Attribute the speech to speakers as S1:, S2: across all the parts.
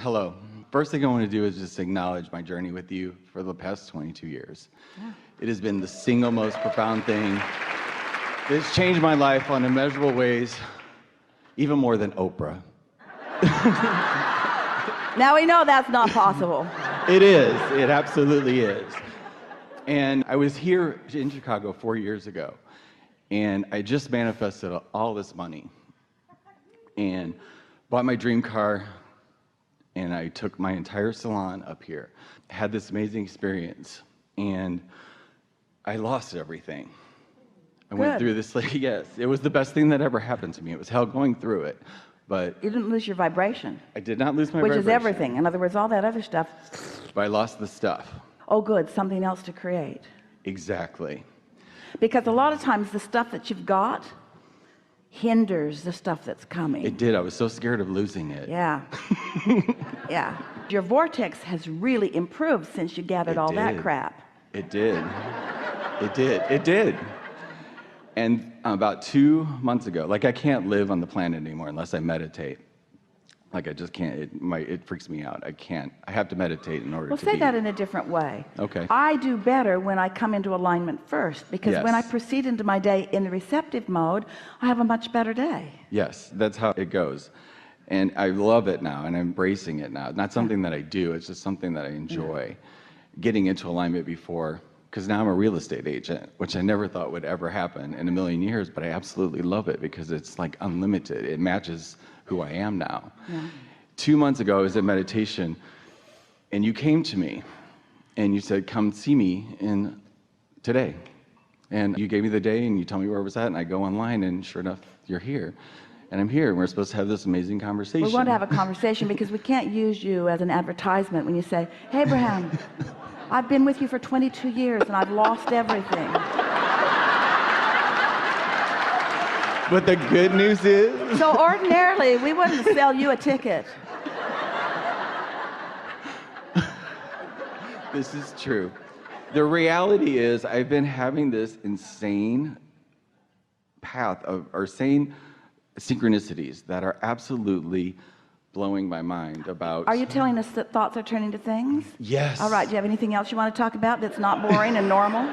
S1: hello. First thing I want to do is just acknowledge my journey with you for the past 22 years. Yeah. It has been the single most profound thing. It's changed my life on immeasurable ways, even more than Oprah.
S2: Now we know that's not possible.
S1: It is. It absolutely is. And I was here in Chicago 4 years ago, and I just manifested all this money and bought my dream car, and I took my entire salon up here. Had this amazing experience, and I lost everything. I went through this, yes, it was the best thing that ever happened to me. It was hell going through it, but...
S2: You didn't lose your vibration.
S1: I did not lose my vibration.
S2: Which is everything. In other words, all that other stuff...
S1: But I lost the stuff.
S2: Oh, good, something else to create.
S1: Exactly.
S2: Because a lot of times the stuff that you've got hinders the stuff that's coming.
S1: It did. I was so scared of losing it.
S2: Yeah. Yeah. Your vortex has really improved since you gathered all that crap.
S1: It did. It did. It did. And about 2 months ago, like I can't live on the planet anymore unless I meditate. Like I just can't, it freaks me out. I have to meditate in order to
S2: say that in a different way.
S1: Okay.
S2: I do better when I come into alignment first, because when I proceed into my day in the receptive mode, I have a much better day.
S1: Yes, that's how it goes. And I love it now, and I'm embracing it now. Not something that I do, it's just something that I enjoy. Getting into alignment before, because now I'm a real estate agent, which I never thought would ever happen in a million years, but I absolutely love it because it's like unlimited. It matches who I am now. Yeah. 2 months ago, I was at meditation, and you came to me, and you said, come see me today. And you gave me the day, and you told me where I was at, and I go online, and sure enough, you're here. And I'm here, and we're supposed to have this amazing conversation.
S2: We want to have a conversation because we can't use you as an advertisement when you say, hey, Abraham, I've been with you for 22 years, and I've lost everything.
S1: But the good news is...
S2: So ordinarily, we wouldn't sell you a ticket.
S1: This is true. The reality is I've been having this insane path or sane synchronicities that are absolutely blowing my mind about...
S2: Are you telling us that thoughts are turning to things?
S1: Yes.
S2: All right, do you have anything else you want to talk about that's not boring and normal?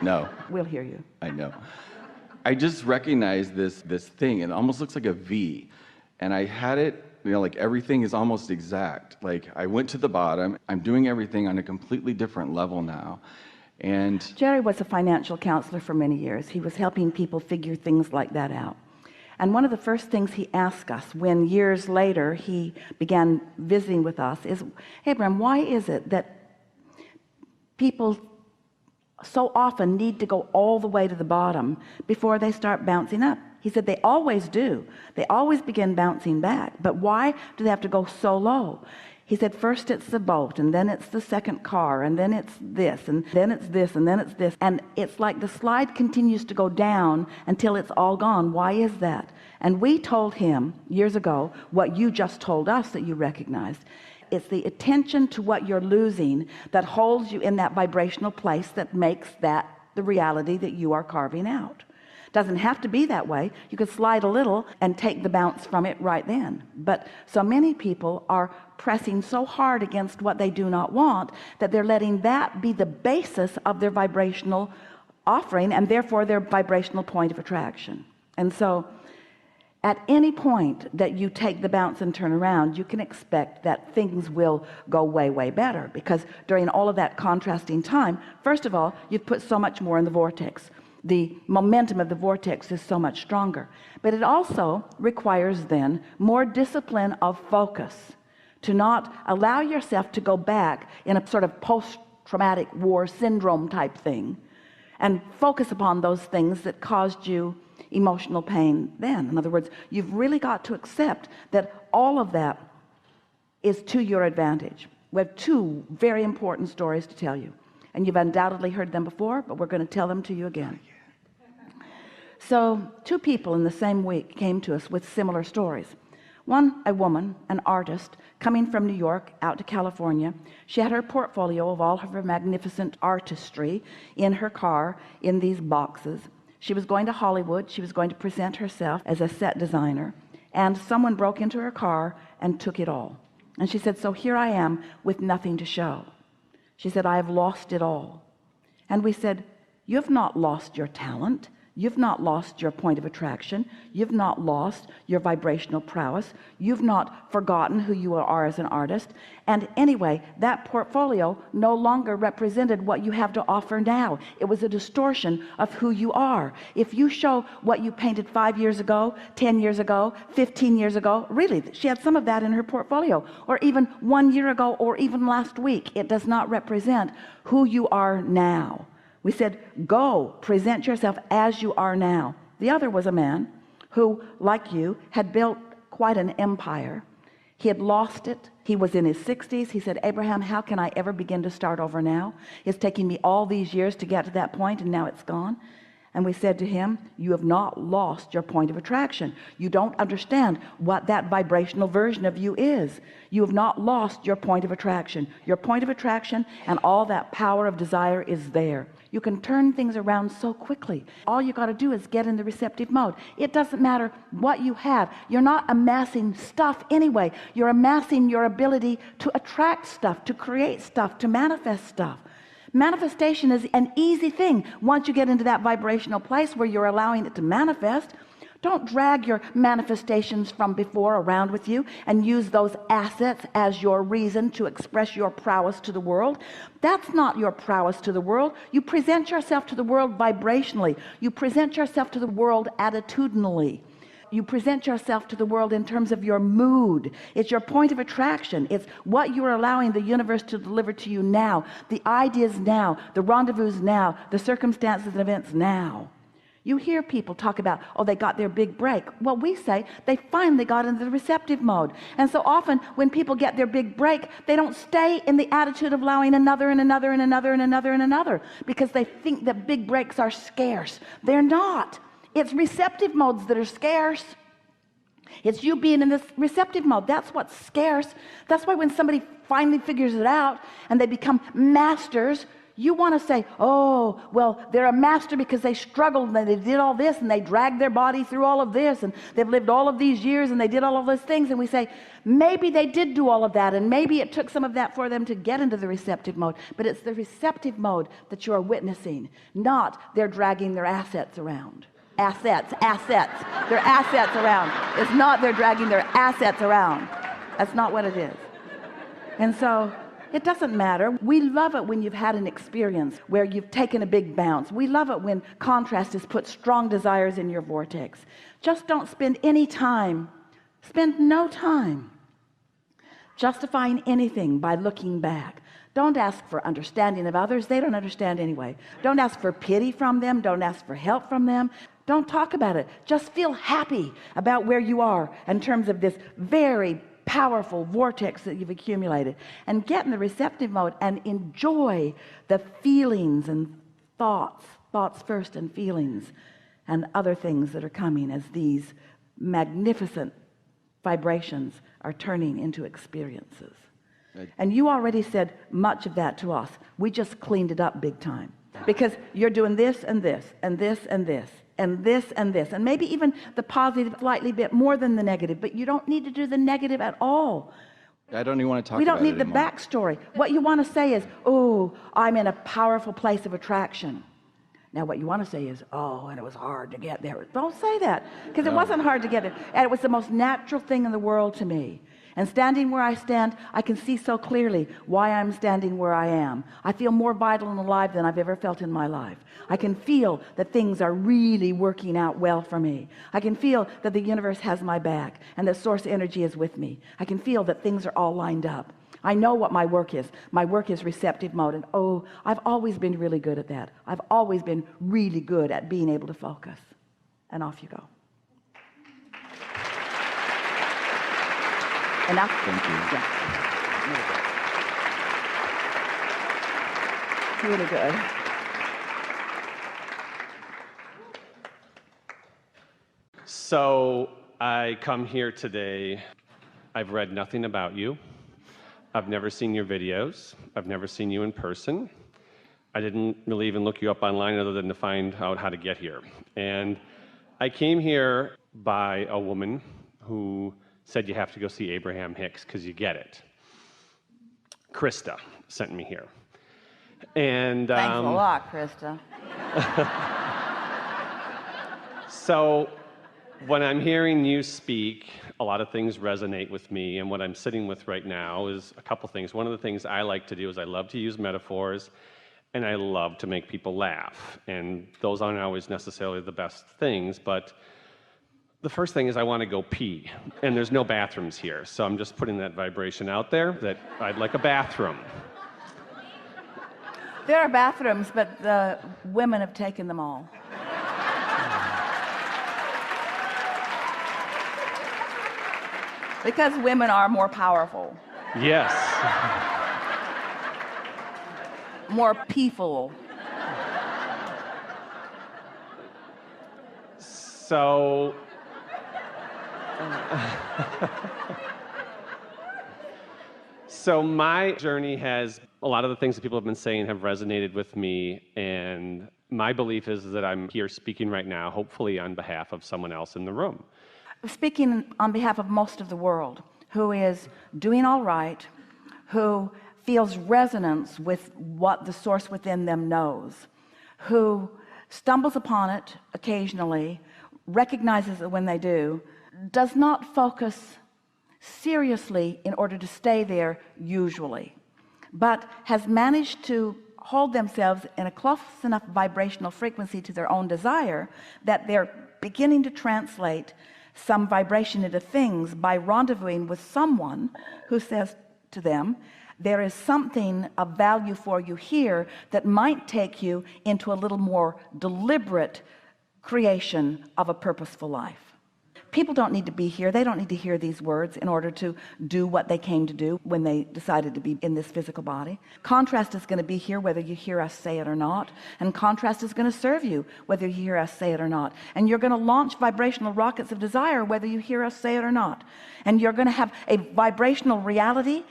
S1: No.
S2: We'll hear you.
S1: I know. I just recognized this thing, and it almost looks like a V. And I had it, like everything is almost exact. Like I went to the bottom, I'm doing everything on a completely different level now. And
S2: Jerry was a financial counselor for many years. He was helping people figure things like that out. And one of the first things he asked us when years later he began visiting with us is, hey, Abraham, why is it that people so often need to go all the way to the bottom before they start bouncing up? He said they always do. They always begin bouncing back. But why do they have to go so low? He said first it's the boat, and then it's the second car, and then it's this, and then it's this, and then it's this. And it's like the slide continues to go down until it's all gone. Why is that? And we told him years ago what you just told us that you recognized. It's the attention to what you're losing that holds you in that vibrational place that makes that the reality that you are carving out. Doesn't have to be that way. You could slide a little and take the bounce from it right then. But so many people are pressing so hard against what they do not want that they're letting that be the basis of their vibrational offering and therefore their vibrational point of attraction. And so at any point that you take the bounce and turn around, you can expect that things will go way, way better, because during all of that contrasting time, first of all, you've put so much more in the vortex. The momentum of the vortex is so much stronger. But it also requires then more discipline of focus, to not allow yourself to go back in a sort of post-traumatic war syndrome type thing and focus upon those things that caused you emotional pain then. In other words, you've really got to accept that all of that is to your advantage. We have two very important stories to tell you, and you've undoubtedly heard them before, but we're going to tell them to you again. So two people in the same week came to us with similar stories. One, a woman, an artist, coming from New York out to California. She had her portfolio of all of her magnificent artistry in her car in these boxes. She was going to Hollywood. She was going to present herself as a set designer, and someone broke into her car and took it all. And she said, so here I am with nothing to show. She said, I have lost it all. And we said, you have not lost your talent. You've not lost your point of attraction. You've not lost your vibrational prowess. You've not forgotten who you are as an artist. And anyway, that portfolio no longer represented what you have to offer now. It was a distortion of who you are. If you show what you painted 5 years ago, 10 years ago, 15 years ago, really, she had some of that in her portfolio, or even 1 year ago, or even last week, it does not represent who you are now. We said, go present yourself as you are now. The other was a man who, like you, had built quite an empire. He had lost it. He was in his 60s. He said, Abraham, how can I ever begin to start over now? It's taking me all these years to get to that point, and now it's gone. And we said to him, you have not lost your point of attraction. You don't understand what that vibrational version of you is. You have not lost your point of attraction. Your point of attraction and all that power of desire is there. You can turn things around so quickly. All you got to do is get in the receptive mode. It doesn't matter what you have. You're not amassing stuff anyway. You're amassing your ability to attract stuff, to create stuff, to manifest stuff. Manifestation is an easy thing once you get into that vibrational place where you're allowing it to manifest. Don't drag your manifestations from before around with you and use those assets as your reason to express your prowess to the world. That's not your prowess to the world. You present yourself to the world vibrationally. You present yourself to the world attitudinally. You present yourself to the world in terms of your mood. It's your point of attraction. It's what you're allowing the universe to deliver to you now, the ideas now, the rendezvous now, the circumstances and events now. You hear people talk about, oh, they got their big break. Well, we say they finally got into the receptive mode. And so often when people get their big break, they don't stay in the attitude of allowing another and another and another and another and another, because they think that big breaks are scarce. They're not. It's receptive modes that are scarce. It's you being in this receptive mode. That's what's scarce. That's why when somebody finally figures it out and they become masters, you want to say, oh, well, they're a master because they struggled and they did all this and they dragged their body through all of this and they've lived all of these years and they did all of those things. And we say, maybe they did do all of that, and maybe it took some of that for them to get into the receptive mode. But it's the receptive mode that you are witnessing, not they're dragging their assets around. Assets, their assets around. It's not they're dragging their assets around. That's not what it is. And so it doesn't matter. We love it when you've had an experience where you've taken a big bounce. We love it when contrast has put strong desires in your vortex. Just don't spend any time, spend no time justifying anything by looking back. Don't ask for understanding of others. They don't understand anyway. Don't ask for pity from them. Don't ask for help from them. Don't talk about it. Just feel happy about where you are in terms of this very powerful vortex that you've accumulated, and get in the receptive mode and enjoy the feelings and thoughts first, and feelings and other things that are coming as these magnificent vibrations are turning into experiences. And you already said much of that to us. We just cleaned it up big time, because you're doing this and this and this and this and this and this, and maybe even the positive slightly bit more than the negative, but you don't need to do the negative at all.
S1: I don't even want to talk about it.
S2: We don't need the
S1: anymore.
S2: backstory. What you want to say is, oh, I'm in a powerful place of attraction. Now what you want to say is, oh, and it was hard to get there. Don't say that, because it wasn't hard to get there, and it was the most natural thing in the world to me. And standing where I stand, I can see so clearly why I'm standing where I am. I feel more vital and alive than I've ever felt in my life. I can feel that things are really working out well for me. I can feel that the universe has my back and that source energy is with me. I can feel that things are all lined up. I know what my work is. My work is receptive mode, and oh, I've always been really good at that. I've always been really good at being able to focus. And off you go. Enough?
S1: Thank you.
S2: Yeah. It's really good.
S3: So I come here today. I've read nothing about you. I've never seen your videos. I've never seen you in person. I didn't really even look you up online other than to find out how to get here. And I came here by a woman who said you have to go see Abraham Hicks because you get it. Krista sent me here. And
S2: Thanks a lot, Krista.
S3: so when I'm hearing you speak, a lot of things resonate with me, and what I'm sitting with right now is a couple things. One of the things I like to do is I love to use metaphors, and I love to make people laugh, and those aren't always necessarily the best things, but the first thing is I want to go pee, and there's no bathrooms here, so I'm just putting that vibration out there that I'd like a bathroom.
S2: There are bathrooms, but the women have taken them all. Because women are more powerful,
S3: Yes.
S2: more peaceful.
S3: So So my journey has, a lot of the things that people have been saying have resonated with me, and my belief is that I'm here speaking right now, hopefully on behalf of someone else in the room.
S2: Speaking on behalf of most of the world who is doing all right, who feels resonance with what the source within them knows, who stumbles upon it occasionally, recognizes it when they do, does not focus seriously in order to stay there usually, but has managed to hold themselves in a close enough vibrational frequency to their own desire that they're beginning to translate some vibration into things by rendezvousing with someone who says to them, there is something of value for you here that might take you into a little more deliberate creation of a purposeful life. People don't need to be here. They don't need to hear these words in order to do what they came to do when they decided to be in this physical body. Contrast is going to be here whether you hear us say it or not, and contrast is going to serve you whether you hear us say it or not, and you're going to launch vibrational rockets of desire whether you hear us say it or not, and you're going to have a vibrational reality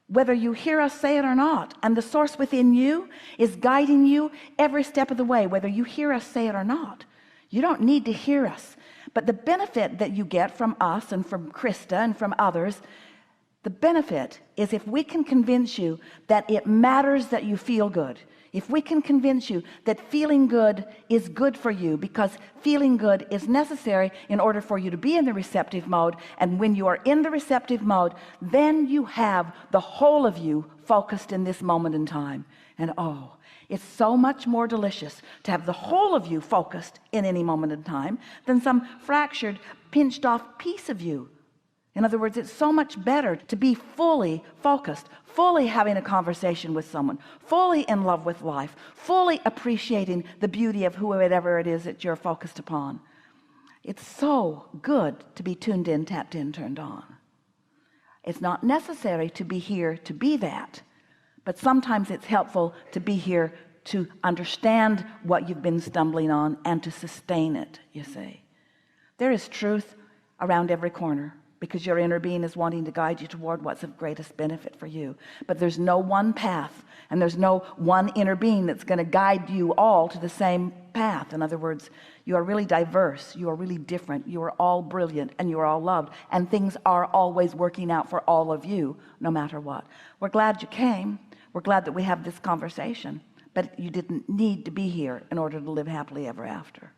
S2: whether you hear us say it or not, and the source within you is guiding you every step of the way whether you hear us say it or not. You don't need to hear us. But the benefit that you get from us and from Krista and from others, the benefit is if we can convince you that it matters that you feel good, if we can convince you that feeling good is good for you because feeling good is necessary in order for you to be in the receptive mode, and when you are in the receptive mode, then you have the whole of you focused in this moment in time. And oh, it's so much more delicious to have the whole of you focused in any moment in time than some fractured, pinched off piece of you. In other words, it's so much better to be fully focused, fully having a conversation with someone, fully in love with life, fully appreciating the beauty of whoever it is that you're focused upon. It's so good to be tuned in, tapped in, turned on. It's not necessary to be here to be that. But sometimes it's helpful to be here to understand what you've been stumbling on and to sustain it, you see. There is truth around every corner because your inner being is wanting to guide you toward what's of greatest benefit for you. But there's no one path, and there's no one inner being that's going to guide you all to the same path. In other words, you are really diverse, you are really different, you are all brilliant, and you are all loved, and things are always working out for all of you, no matter what. We're glad you came. We're glad that we have this conversation, but you didn't need to be here in order to live happily ever after.